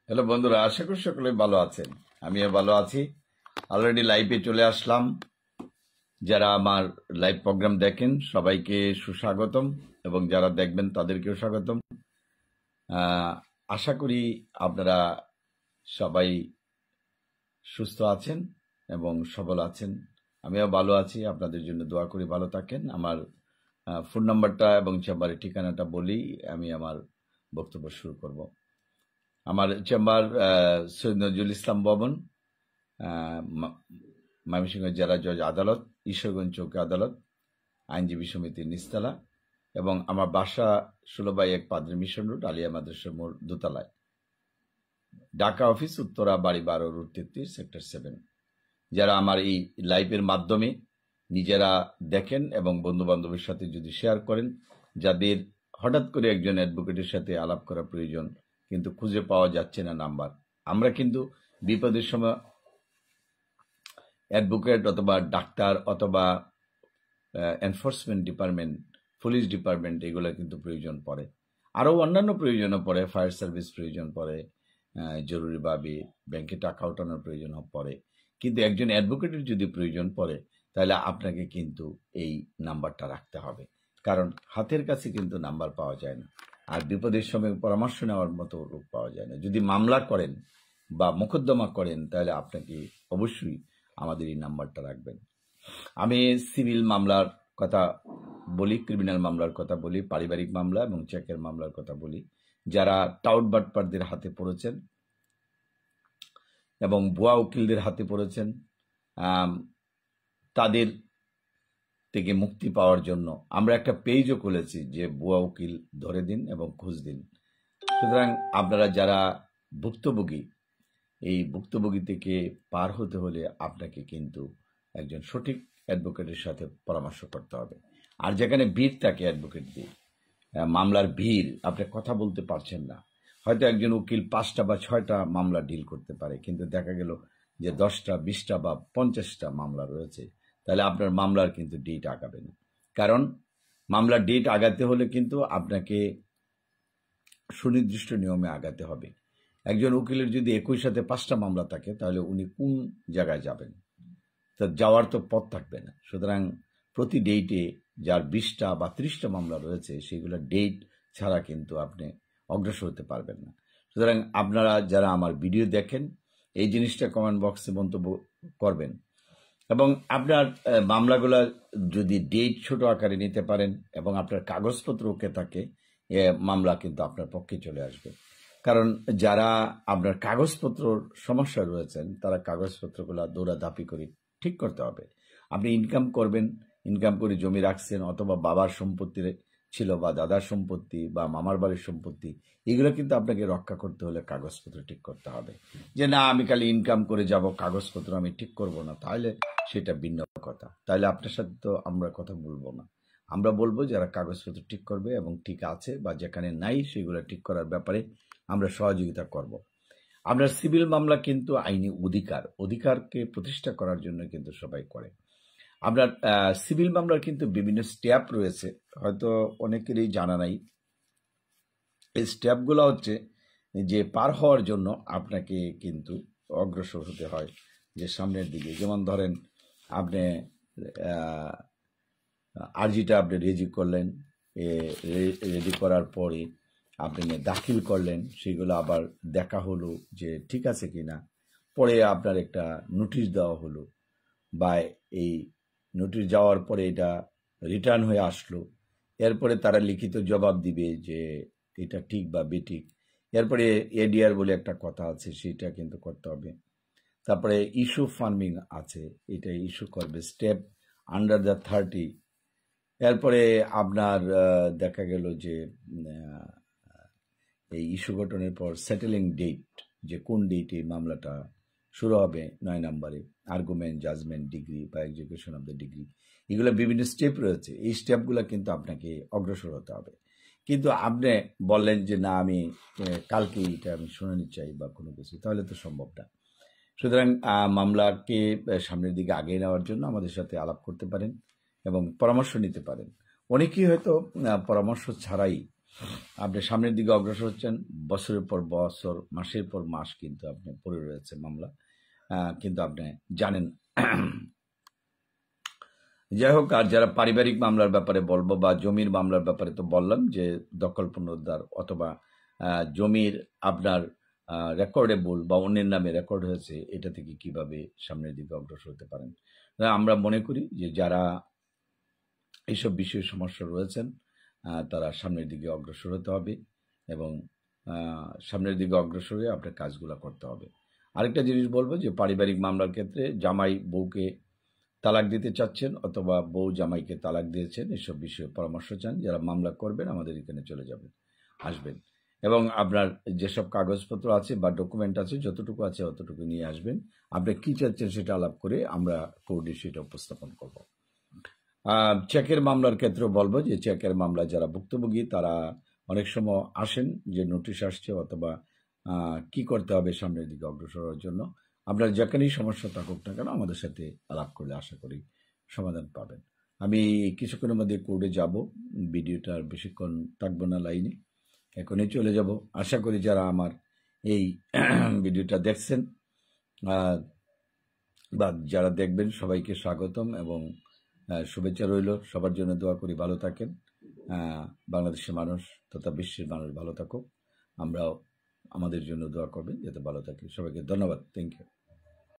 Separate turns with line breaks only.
Hello বন্ধুরা, আশা করি সকলে ভালো আছেন। আমিও ভালো আছি। অলরেডি লাইভে চলে আসলাম। যারা আমার লাইভ প্রোগ্রাম দেখেন সবাইকে সুস্বাগতম, এবং যারা দেখবেন তাদেরকেও স্বাগতম। আশা করি আপনারা সবাই সুস্থ আছেন এবং সবল আছেন। আমিও ভালো আছি, আপনাদের জন্য দোয়া করি ভালো থাকেন। আমার ফোন নাম্বারটা এবং চেম্বারের ঠিকানাটা বলি আমি আমার বক্তব্য শুরু করব। আমার চেম্বার সৈয়দ নজরুল ইসলাম ভবন, ময়মনসিংহ জেলা জজ আদালত, ঈশ্বরগঞ্জ চৌকি আদালত, আইনজীবী সমিতির নিচতলা, এবং আমার বাসা 16/1 পাদ্রী মিশন রোড, আলিয়া মাদ্রাসা মোড়, দোতলায়। ঢাকা অফিস উত্তরা, বাড়ি 12, রোড 33, সেক্টর 7। যারা আমার এই লাইভের মাধ্যমে নিজেরা দেখেন এবং বন্ধু বান্ধবের সাথে যদি শেয়ার করেন, যাদের হঠাৎ করে একজন অ্যাডভোকেটের সাথে আলাপ করা প্রয়োজন কিন্তু খুঁজে পাওয়া যাচ্ছে না নাম্বার, আমরা কিন্তু বিপদের সময় অ্যাডভোকেট অথবা ডাক্তার অথবা এনফোর্সমেন্ট ডিপার্টমেন্ট, পুলিশ ডিপার্টমেন্ট, এগুলো কিন্তু প্রয়োজন পড়ে। আরও অন্যান্য প্রয়োজনও পড়ে, ফায়ার সার্ভিস প্রয়োজন পড়ে, জরুরিভাবে ব্যাংকে টাকা ওঠানোর প্রয়োজন পড়ে। কিন্তু একজন অ্যাডভোকেটের যদি প্রয়োজন পড়ে তাহলে আপনাকে কিন্তু এই নাম্বারটা রাখতে হবে, কারণ হাতের কাছে কিন্তু নাম্বার পাওয়া যায় না, আর বিপদের সময় পরামর্শ নেওয়ার মতো লোক পাওয়া যায় না। যদি মামলা করেন বা মোকদ্দমা করেন তাহলে আপনাকে অবশ্যই আমাদের এই নাম্বারটা রাখবেন। আমি সিভিল মামলার কথা বলি, ক্রিমিনাল মামলার কথা বলি, পারিবারিক মামলা এবং চেকের মামলার কথা বলি। যারা টাউট বাটপারদের হাতে পড়েছেন এবং ভুয়া উকিলদের হাতে পড়েছেন, তাদের থেকে মুক্তি পাওয়ার জন্য আমরা একটা পেজও খুলেছি যে ভুয়া উকিল ধরে দিন এবং খোঁজ দিন। সুতরাং আপনারা যারা ভুক্তভোগী, এই ভুক্তভোগী থেকে পার হতে হলে আপনাকে কিন্তু একজন সঠিক অ্যাডভোকেটের সাথে পরামর্শ করতে হবে। আর যেখানে ভিড় থাকে অ্যাডভোকেটদের, মামলার ভিড়, আপনি কথা বলতে পারছেন না, হয়তো একজন উকিল 5টা বা 6টা মামলা ডিল করতে পারে, কিন্তু দেখা গেল যে 10টা, 20টা বা 50টা মামলা রয়েছে, তাহলে আপনার মামলার কিন্তু ডেট আগাবে না। কারণ মামলার ডেট আগাতে হলে কিন্তু আপনাকে সুনির্দিষ্ট নিয়মে আগাতে হবে। একজন উকিলের যদি একই সাথে 5টা মামলা থাকে তাহলে উনি কোন জায়গায় যাবেন? তা যাওয়ার তো পথ থাকবে না। সুতরাং প্রতি ডেটে যার 20টা বা 30টা মামলা রয়েছে সেগুলো ডেট ছাড়া কিন্তু আপনি অগ্রসর হতে পারবেন না। সুতরাং আপনারা যারা আমার ভিডিও দেখেন এই জিনিসটা কমেন্ট বক্সে মন্তব্য করবেন, এবং আপনার মামলাগুলো যদি ডেট ছোট আকারে নিতে পারেন এবং আপনার কাগজপত্র ওকে থাকে, মামলা কিন্তু আপনার পক্ষে চলে আসবে। কারণ যারা আপনার কাগজপত্র সমস্যা রয়েছেন তারা কাগজপত্রগুলো দৌড়াধাপি করে ঠিক করতে হবে। আপনি ইনকাম করবেন, ইনকাম করে জমি রাখছেন, অথবা বাবার সম্পত্তি ছিল বা দাদার সম্পত্তি বা মামার বাড়ির সম্পত্তি, এগুলো কিন্তু আপনাকে রক্ষা করতে হলে কাগজপত্র ঠিক করতে হবে। যে না, আমি খালি ইনকাম করে যাব, কাগজপত্র আমি ঠিক করব না, তাহলে সেটা ভিন্ন কথা। তাহলে আপনার সাথে তো আমরা কথা বলবো না। আমরা বলবো যারা কাগজপত্র ঠিক করবে এবং ঠিক আছে বা যেখানে নাই সেগুলো ঠিক করার ব্যাপারে আমরা সহযোগিতা করব। আপনার সিভিল মামলা কিন্তু আইনি অধিকারকে প্রতিষ্ঠা করার জন্য কিন্তু সবাই করে। আপনার সিভিল মামলার কিন্তু বিভিন্ন স্টেপ রয়েছে, হয়তো অনেকেরই জানা নাই। এই স্টেপগুলো হচ্ছে যে পার হওয়ার জন্য আপনাকে কিন্তু অগ্রসর হতে হয় যে সামনের দিকে। যেমন ধরেন আপনি আর্জিটা আপনি রেজি করলেন, রেডি করার পরে আপনি দাখিল করলেন, সেগুলো আবার দেখা হলো যে ঠিক আছে কিনা, পরে আপনার একটা নোটিশ দেওয়া হলো, বা এই নোটিশ যাওয়ার পরে এটা রিটার্ন হয়ে আসলো, এরপরে তারা লিখিত জবাব দিবে যে এটা ঠিক বা বেঠিক। এরপরে এডিআর বলে একটা কথা আছে, সেটা কিন্তু করতে হবে। তারপরে ইস্যু ফার্মিং আছে, এটা ইস্যু করবে, স্টেপ আন্ডার দ্য 30। এরপরে আপনার দেখা গেল যে এই ইস্যু গঠনের পর সেটেলিং ডেট, যে কোন ডেটে মামলাটা শুরু হবে, 9 নম্বরে আর্গুমেন্ট, জাজমেন্ট, ডিগ্রি বা এক্সিকিউশন অফ দ্য ডিগ্রি, এগুলো বিভিন্ন স্টেপ রয়েছে। এই স্টেপগুলো কিন্তু আপনাকে অগ্রসর হতে হবে। কিন্তু আপনি বললেন যে না, আমি কালকে এটা আমি শুনানি চাই বা কোনো কিছু, তাহলে তো সম্ভব না। সুতরাং মামলাকে সামনের দিকে আগিয়ে নেওয়ার জন্য আমাদের সাথে আলাপ করতে পারেন এবং পরামর্শ নিতে পারেন। অনেকেই হয়তো পরামর্শ ছাড়াই আপনি সামনের দিকে অগ্রসর হচ্ছেন, বছরের পর বছর, মাসের পর মাস কিন্তু আপনি পড়ে রয়েছে মামলা, কিন্তু আপনি জানেন। যাই হোক, আর যারা পারিবারিক মামলার ব্যাপারে বলবো বা জমির মামলার ব্যাপারে তো বললাম যে দখল পুনরুদ্ধার অথবা জমির আপনার রেকর্ডেবল বা অন্যের নামে রেকর্ড হয়েছে, এটা থেকে কিভাবে সামনের দিকে অগ্রসর হতে পারেন। আমরা মনে করি যে যারা এইসব বিষয়ে সমস্যা রয়েছেন তারা সামনের দিকে অগ্রসর হতে হবে এবং সামনের দিকে অগ্রসর হয়ে আপনার কাজগুলো করতে হবে। আরেকটা জিনিস বলবো যে পারিবারিক মামলার ক্ষেত্রে জামাই বউকে তালাক দিতে চাচ্ছেন অথবা বউ জামাইকে তালাক দিয়েছেন, এসব বিষয়ে পরামর্শ চান, যারা মামলা করবেন আমাদের এখানে চলে যাবেন, আসবেন এবং আপনার যেসব কাগজপত্র আছে বা ডকুমেন্ট আছে যতটুকু আছে অতটুকু নিয়ে আসবেন। আপনি কি চাচ্ছেন সেটা আলাপ করে আমরা কোর্টে সেটা উপস্থাপন করব। চেকের মামলার ক্ষেত্রেও বলবো যে চেকের মামলা যারা ভুক্তভোগী তারা অনেক সময় আসেন যে নোটিশ আসছে অথবা কি করতে হবে সামনের দিকে অগ্রসর হওয়ার জন্য। আপনার যেখানেই সমস্যা থাকুক না কেন আমাদের সাথে আলাপ করলে আশা করি সমাধান পাবেন। আমি কিছুক্ষণের মধ্যে কোর্টে যাব, ভিডিওটা আর বেশিক্ষণ থাকবো না লাইনে, এখনই চলে যাব। আশা করি যারা আমার এই ভিডিওটা দেখছেন বা যারা দেখবেন সবাইকে স্বাগতম এবং শুভেচ্ছা রইল। সবার জন্য দোয়া করি ভালো থাকেন, বাংলাদেশের মানুষ তথা বিশ্বের মানুষ ভালো থাকুক। আমরাও আমাদের জন্য দোয়া করবেন যাতে ভালো থাকি। সবাইকে ধন্যবাদ, থ্যাংক ইউ।